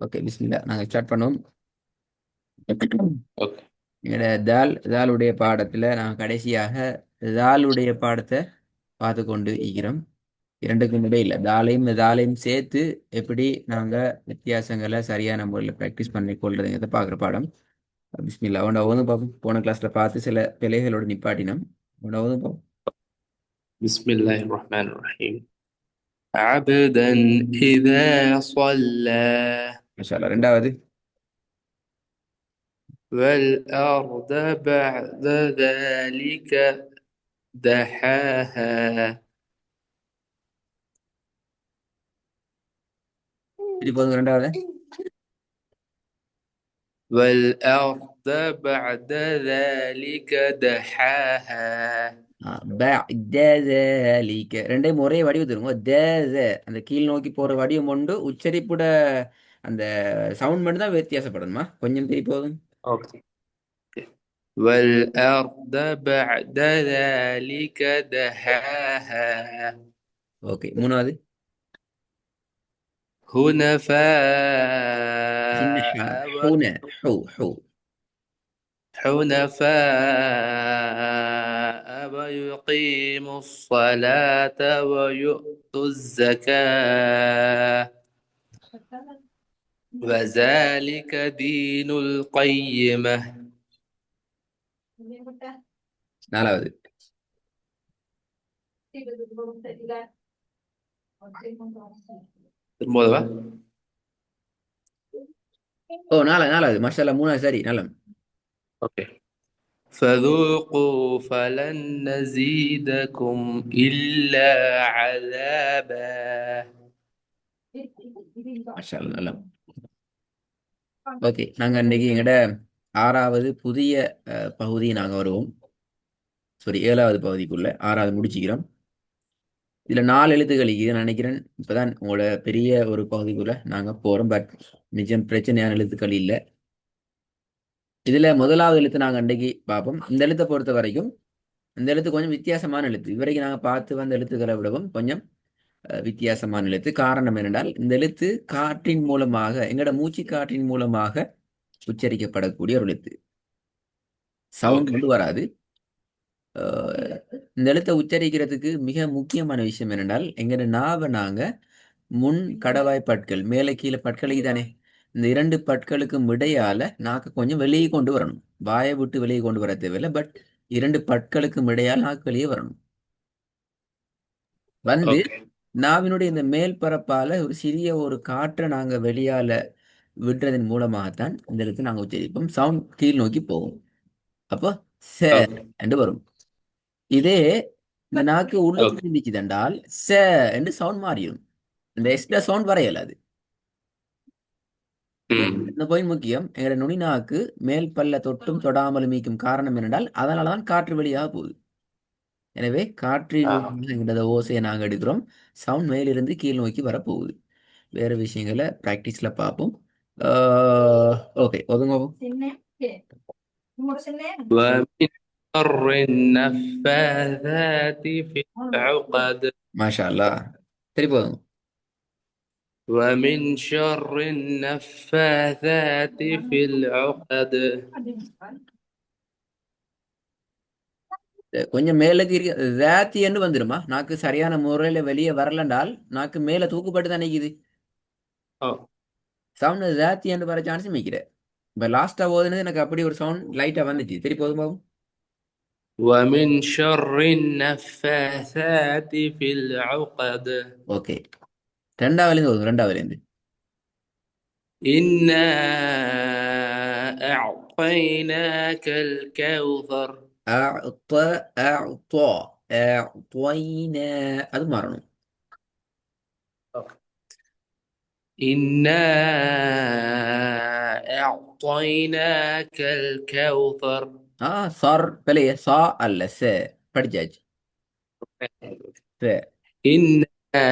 Okay பிஸ்மில்லா நாங்கள் start பண்ணுவோம். Okay. எங்களோட தாலுடைய பாடத்தில் நாங்கள் கடைசியாக தாலுடைய பாடத்தை பார்த்து கொண்டு இருக்கிறோம். இரண்டுக்கும் இடையில தாலையும் சேர்த்து எப்படி நாங்கள் வித்தியாசங்களை சரியான முறையில் ப்ராக்டிஸ் பண்ணி கொள்றதுங்கிறத பார்க்குற பாடம். பிஸ்மில்லா உண்ட ஓதும் பார்ப்போம். போன கிளாஸில் பார்த்து சில பிழைகளோட நிப்பாட்டினோம். உண்ட ஓதும் பார்ப்போம். بسم الله الرحمن الرحيم. عبدا إذا صلى மாஷா அல்லாஹ். ரெண்டாவது والأرض بعد ذلك دحاها இது போதும். ரெண்டாவது والأرض بعد ذلك دحاها ரெண்டையும் ஒரே வடிவு தருங்க. அந்த கீழ் நோக்கி போற வடிவம் உண்டு. உச்சரிப்புட அந்த சவுண்ட் மட்டும் தான் வித்தியாசப்படணுமா? கொஞ்சம் திருப்பி போதும். أوكي. والأرض بعد ذلك دحاها ஓகே. மூணாவது சின்ன حنفاء ஹூன ஹூ ஹூ حنفاء ويقيموا الصلاة ويؤتوا الزكاة وذلك دين القيمة. நாலாவது الموضوع நாலாவது மாஷா மூணாவது சரி நலம். اوكي. فذوقوا فلن نزيدكم إلا عذابا. மாஷா நலம். ஓகே. நாங்கள் இன்னைக்கு எங்கட ஆறாவது புதிய பகுதி நாங்கள் வருவோம். சாரி, ஏழாவது பகுதிக்குள்ள ஆறாவது முடிச்சுக்கிறோம். இதுல 4 எழுத்துக்கள் இது நினைக்கிறேன். இப்பதான் உங்களோட பெரிய ஒரு பகுதிக்குள்ள நாங்க போறோம். பட் நிஜம் பிரச்சனையான எழுத்துக்கள் இல்லை. இதுல முதலாவது எழுத்து நாங்க அன்றைக்கு பார்ப்போம். இந்த எழுத்தை பொறுத்த வரைக்கும் இந்த எழுத்து கொஞ்சம் வித்தியாசமான எழுத்து. இதுவரைக்கும் நாங்க பார்த்து வந்த எழுத்துக்களை விடவும் கொஞ்சம் வித்தியாசமான எழுத்து. காரணம் என்னென்றால் இந்த எழுத்து காற்றின் மூலமாக, எங்களோட மூச்சு காற்றின் மூலமாக உச்சரிக்கப்படக்கூடிய ஒரு எழுத்து. சவுண்ட் اوكي. கொண்டு வராது. இந்த எழுத்தை உச்சரிக்கிறதுக்கு மிக முக்கியமான விஷயம் என்னென்றால் எங்களோட நாவை நாங்க முன் கடவாய் பற்கள் மேலே கீழே பற்கள் தானே, இந்த 2 பற்களுக்கும் இடையால நாக்கு கொஞ்சம் வெளியே கொண்டு வரணும். வாயை விட்டு வெளியே கொண்டு வர தேவையில்லை. பட் 2 பற்களுக்கும் இடையால் நாக்கு வெளியே வரணும். வந்து اوكي. நாவினுடைய இந்த மேல் பரப்பால ஒரு சிறிய ஒரு காற்றை நாங்க வெளியால விடுறதன் மூலமாகத்தான் இந்த எழுத்து நாங்க உச்சரிப்போம். சவுண்ட் கீழ் நோக்கி போகும். அப்போ ச اوكي. என்று வரும். இதே இந்த நாக்கு உள்ளுக்கு اوكي. சிந்திச்சுதென்றால் ச என்று சவுண்ட் மாறிடும். இந்த எக்ஸ்ட்ரா சவுண்ட் வர இயலாது. أمم. இந்த பாயிண்ட் முக்கியம். எங்களோட நுனி நாக்கு மேல் பல்ல தொட்டும் தொடாமலும் மீக்கும். காரணம் என்னென்றால் அதனாலதான் காற்று வெளியாக போகுது. எனவே காற்றின் என்கிறத ஓசையை நாங்கள் எடுக்கிறோம். சவுண்ட் மேலிருந்து கீழ் நோக்கி வரப்போகுது. வேற விஷயங்களை பிராக்டிஸ்ல பார்ப்போம். ஓகே ஒதுங்க. ومن شر النفاثات في العقد. மாஷா அல்லாஹ். திருப்பி ஒதுங்க. ومن شر النفاثات في العقد. கொஞ்சம் மேலுக்கு இருக்கு ராத்தின்னு வந்துருமா? நாக்கு சரியான முறையில வெளியே வரலண்டால் நாக்கு மேல தூக்குப்பட்டு தான் நிக்குது. أو. சவுண்ட் ராத்தின்னு வர சான்ஸ் மிக்கிற. இப்ப லாஸ்டா ஓதுனது எனக்கு அப்படி ஒரு சவுண்ட் லைட்டா வந்துச்சு. திருப்பி போதும் பாவம். ومن شر النفاثات في العقد. ஓகே. ரெண்டாவதுலேருந்து ஓதுங்க. ரெண்டாவதுலேருந்து إنا أعطيناك الكوثر. أعطى أعطينا அது மாறணும். إنا أعطيناك الكوثر. صار بليه صا அல்ல ச படிச்சாச்சு. ச إنا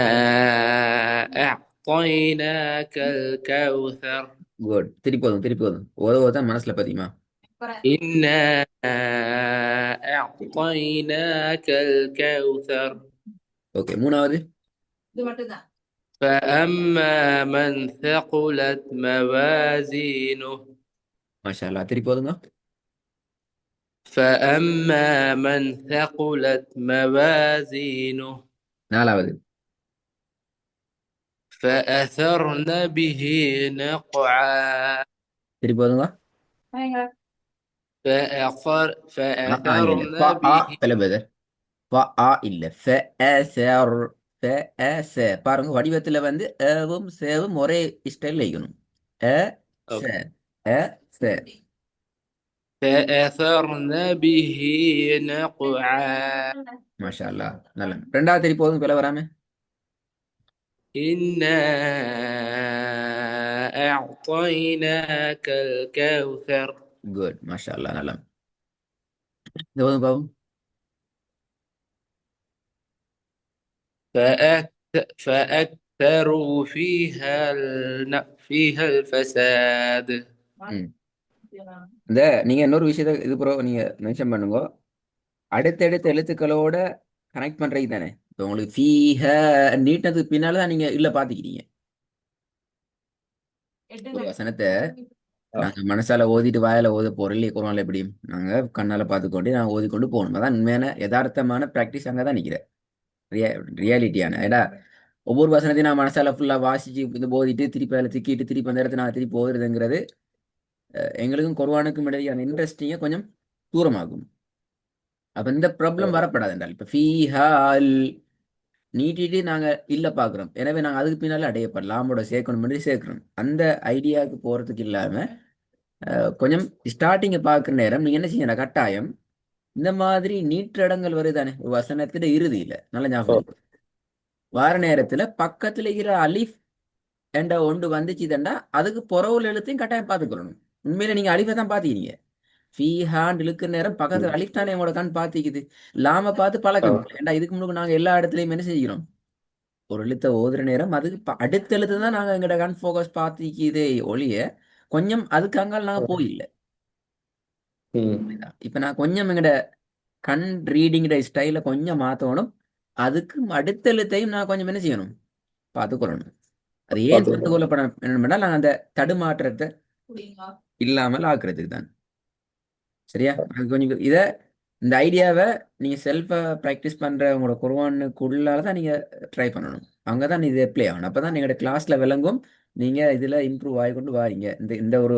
أعطيناك الكوثر. குட். திருப்பி போதும். திருப்பி போதும். ஓத ஓதான் மனசுல பதியுமா? إنا أعطيناك الكوثر. ஓகே. மூணாவது فأما من ثقلت موازينه மாஷா அல்லாஹ். திருப்பி போதுங்க. فأما من ثقلت موازينه நாலாவது. فأثرن به نقعا திருப்பி போதுங்க. இல்ல இல்ல. فأثرن به பிளவுது. இல்ல பாருங்க, வடிவத்துல வந்து ஏவும் சேவும் ஒரே ஸ்டைல் வைக்கணும். அ ச أوكي. அ ச. فأثرن به نقعا மாஷா அல்லாஹ். நல்ல. ரெண்டாவது திருப்பி போதும் பிளவு வராம. إنا أعطيناك الكوثر குட். மாஷா அல்லாஹ். நல்ல. இந்த போதும் பாவம். فأكثروا فيها الفساد ம். இந்த நீங்க இன்னொரு விஷயத்த இது ப்ரோ நீங்க மென்ஷன் பண்ணுங்க. அடுத்தடுத்த எழுத்துக்களோட கனெக்ட் பண்றீங்க தானே. இப்போ உங்களுக்கு ஃபீஹ நீட்டினதுக்கு பின்னால தான் நீங்க இல்ல பாத்துக்கிறீங்க. ஒரு வசனத்தை நாங்க மனசால ஓதிட்டு வாயால ஓத போறோம் இல்லையே, குரான்ல எப்படியும் நாங்க கண்ணால பார்த்துக்கொண்டு நாங்க ஓதிக்கொண்டு போகணும். அதான் உண்மையான யதார்த்தமான பிராக்டிஸ் அங்கதான் நிக்கிறேன். ரியாலிட்டியான ஏடா ஒவ்வொரு வசனத்தையும் நான் மனசால ஃபுல்லா வாசிச்சு இந்த போதிட்டு திருப்பி அதில் திக்கிட்டு திருப்பி அந்த இடத்துல நான் திருப்பி போகிறதுங்கிறது எங்களுக்கும் குர்ஆனுக்கும் இடையான இன்ட்ரெஸ்டிங்கை கொஞ்சம் தூரமாகும். அப்ப இந்த ப்ராப்ளம் வரப்படாது என்றால் இப்ப ஃபீஹால் நீட்டிட்டு நாங்க இல்ல பாக்குறோம். எனவே நாங்க அதுக்கு பின்னால அடையப்படலாம் லாமோட சேர்க்கணும் பண்ணி சேர்க்கணும். அந்த ஐடியாவுக்கு போறதுக்கு இல்லாம கொஞ்சம் ஸ்டார்டிங்கை பார்க்குற நேரம் நீங்க என்ன செய்யணும், கட்டாயம் இந்த மாதிரி நீற்றடங்கள் வருதானே ஒரு வசனத்துல இறுதியில நல்ல ஞாபகம் இருக்கு. வார நேரத்துல பக்கத்துல இருக்கிற அலிஃப் என்ற ஒன்று வந்துச்சுதண்டா அதுக்கு புறவுல எழுத்தையும் கட்டாயம் பார்த்துக்கொள்ளணும். உண்மையில நீங்க அலிஃபை தான் பாத்தீங்க. ஃபீஹான் இழுக்கிற நேரம் பக்கத்துல அலிஃப் தானே உங்களோட கண் பாத்திக்குது. லாம பார்த்து பழக்கம் இல்லை. ஏன்டா இதுக்கு முன்னாடி நாங்க எல்லா இடத்துலயும் என்ன செய்கிறோம், ஒரு எழுத்தை ஓதுற நேரம் அதுக்கு அடுத்த எழுத்து தான் நாங்க எங்கட கண் ஃபோக்கஸ் பாத்திக்குதே ஒழிய கொஞ்சம் அதுக்கு அங்கால நாங்க போயில்ல. இப்ப நான் கொஞ்சம் எங்கட கண் ரீடிங் ஸ்டைல கொஞ்சம் மாத்தணும். அதுக்கு அடுத்த எழுத்தையும் நான் கொஞ்சம் என்ன செய்யணும், பார்த்துக்கொள்ளணும். அது ஏன் பார்த்து கொள்ளப்பட வேணும்னா நாங்கள் அந்த தடுமாற்றத்தை இல்லாமல் ஆக்குறதுக்கு தான். சரியா? அது கொஞ்சம் இதை இந்த ஐடியாவை நீங்க செல்ஃபா ப்ராக்டிஸ் பண்ற உங்களோட குர்ஆனுக்குள்ளால தான் நீங்க ட்ரை பண்ணணும். அங்கதான் இது அப்ளை ஆகணும். அப்பதான் நீங்களோட கிளாஸ்ல விளங்கும். நீங்க இதுல இம்ப்ரூவ் ஆகி கொண்டு வாரீங்க. இந்த இந்த ஒரு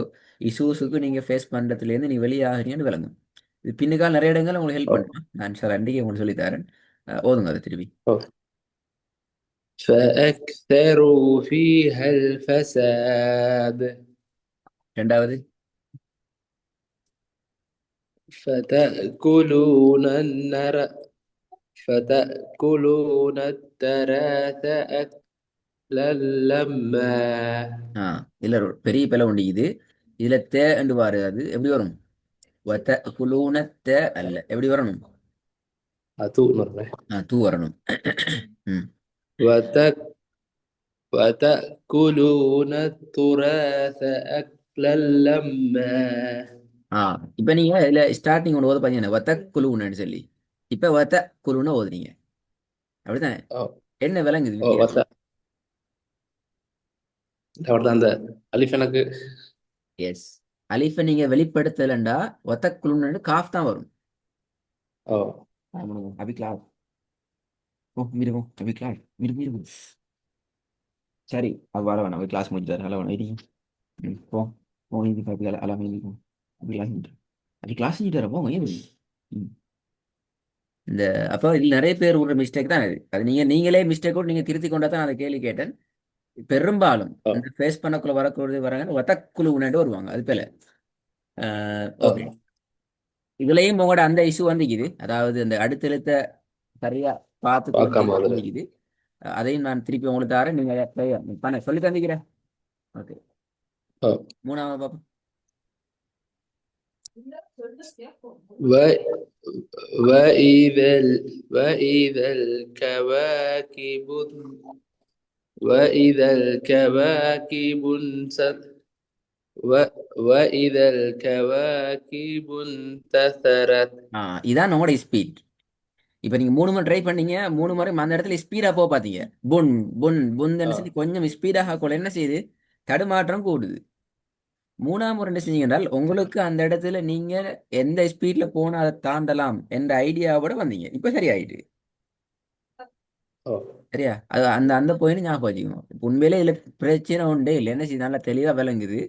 இஷ்யூஸுக்கு நீங்க ஃபேஸ் பண்றதுல இருந்து நீங்க வெளியாகிறீங்கன்னு விளங்கும். இது பின்னுக்கால் நிறைய இடங்கள் உங்களுக்கு ஹெல்ப் பண்ணுவேன். நான் சார் அன்றைக்கே உங்களுக்கு சொல்லித்தரேன். ஓதுங்க அதை திருப்பி. فأكثروا فيها الفساد ரெண்டாவது. فتأكلون النر فتأكلون التراث أكلا لما இல்ல பெரிய பிளவு உண்டு இது. இதுல தே என்று வாரு அது எப்படி வரும்? وَتَأْكُلُونَ த அல்ல, எப்படி வரணும்? தூ வரணும். ம். وتك وتأكلون التراث أكلا لما இப்ப நீங்க இதுல ஸ்டார்டிங் ஒன்று ஓத பாத்தீங்கன்னா வத்த குழுன்னு சொல்லி இப்ப வத்த குழுன்னு ஓதுனீங்க அப்படித்தானே? என்ன விளங்குது வித்தியாசம்? அந்த அலிஃப் எனக்கு எஸ். அலிஃபை நீங்க வெளிப்படுத்தலண்டா வத்த குழுன்னு காஃப் தான் வரும். அபி கிளாஸ் அபி கிளாஸ் சரி, அது வர வேணாம். கிளாஸ் முடிஞ்சாரு ஹலோ வேணாம். போ போ இது அபி அலாம் அபி கிளாஸ் அபி கிளாஸ் போங்க ஏன் இந்த அப்போ இதில் நிறைய பேர் விடுற மிஸ்டேக் தான் இது. அது நீங்களே மிஸ்டேக் கூட நீங்க திருத்தி கொண்டா தான் அந்த கேள்வி கேட்டேன். பெரும்பாலும் இந்த ஃபேஸ் பண்ணக்குள்ள வரக்கூடிய வராங்க வத்தக்குழு உணர்ந்து வருவாங்க. அது போல ஓகே. இதுலயும் உங்களோட அந்த இஷ்யூ வந்துக்குது. அதாவது அந்த அடுத்த எழுத்த சரியா பார்த்து கொண்டு வந்துக்குது. அதையும் நான் திருப்பி உங்களுக்கு தரேன். நீங்க பண்ண சொல்லி தந்திக்கிறேன். ஓகே. மூணாவது பாப்பா. وإذا الكواكب وإذا الكواكب وإذا الكواكب انتثرت இதான் உங்களோட ஸ்பீட். இப்ப நீங்க 3 முறை ட்ரை பண்ணீங்க, 3 முறை அந்த இடத்துல ஸ்பீடா போக பாத்தீங்க. பொன் பொன் ஆ பொன்னு சொல்லி கொஞ்சம் ஸ்பீடாக கூட என்ன செய்யுது? தடுமாற்றம் கூடுது. 3ஆம் முறை என்ன செஞ்சீங்க என்றால் உங்களுக்கு அந்த இடத்துல நீங்க எந்த ஸ்பீட்ல போனா அதை தாண்டலாம் என்ற ஐடியாவோட வந்தீங்க. இப்ப சரியாயிட்டு. ஓ சரியா? அது அந்த அந்த பாயிண்ட் ஞாபகம் வச்சுக்கணும். இப்ப உண்மையிலே இதுல பிரச்சனை உண்டே இல்லை. என்ன செய்யுது? நல்லா தெளிவா விளங்குது.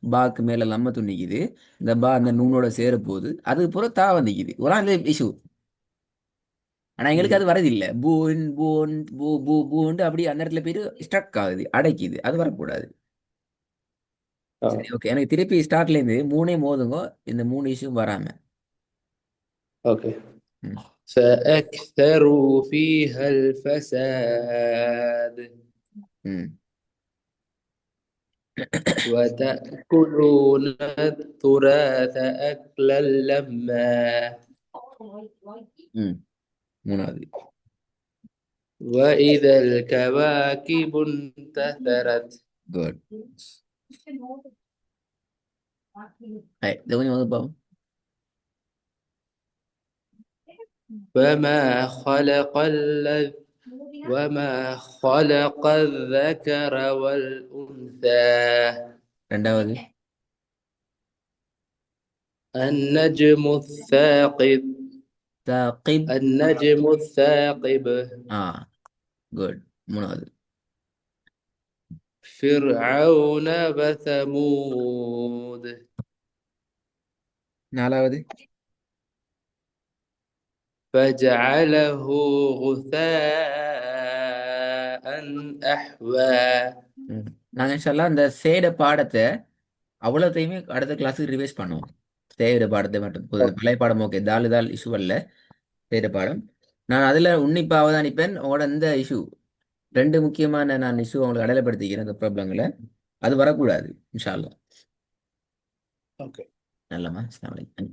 பாக்கு மேல லம்ம துணிக்குது. இந்த பா அந்த நூனோட சேர போகுது. அதுக்கு பிறகு தா வந்துக்குது. ஒரு அந்த இஷ்யூ. ஆனா எங்களுக்கு ம் அது வரதில்லை. பூன் பூன் பூ பூ பூண்டு அப்படி அந்த இடத்துல போயிட்டு ஸ்ட்ரக் ஆகுது, அடைக்குது. அது வரக்கூடாது. ஆ சரி, ஓகே. எனக்கு திருப்பி ஸ்டார்ட்ல இருந்து மூணே மோதுங்க. இந்த 3 இஷ்யூ வராம. اوكي. ம். فأكثروا فيها الفساد ம். وتأكلون التراث أكلا لما ம். மூணாவது. وإذا الكواكب انتثرت குட். இதை கொஞ்சம் வந்து பாப்போம். وما خلق الذ وما خلق الذكر والأنثى ரெண்டாவது. النجم الثاقب தாக்கிப். النجم الثاقب ஆ, குட். மூணாவது. فرعون وثمود நாலாவது. فجعله غثاء أحوى. ம். நாங்க இன்ஷால்லா இந்த சேட பாடத்தை அவ்வளோத்தையுமே அடுத்த கிளாஸுக்கு ரிவைஸ் பண்ணுவோம். சேட பாடத்தை மட்டும் பழைய பாடம் ஓகே. தாலு தால் இஷ்யூ அல்ல. சேட பாடம் நான் அதில் உன்னிப்பாக அவதானிப்பேன். உங்களோட இந்த இஷ்யூ ரெண்டு முக்கியமான நான் இஷ்யூ உங்களுக்கு அடையாளப்படுத்திக்கிறேன். இந்த ப்ராப்ளங்களை அது வரக்கூடாது இன்ஷா அல்லாஹ். اوكي. நல்லம்மா. அஸ்ஸலாமு அலைக்கும்.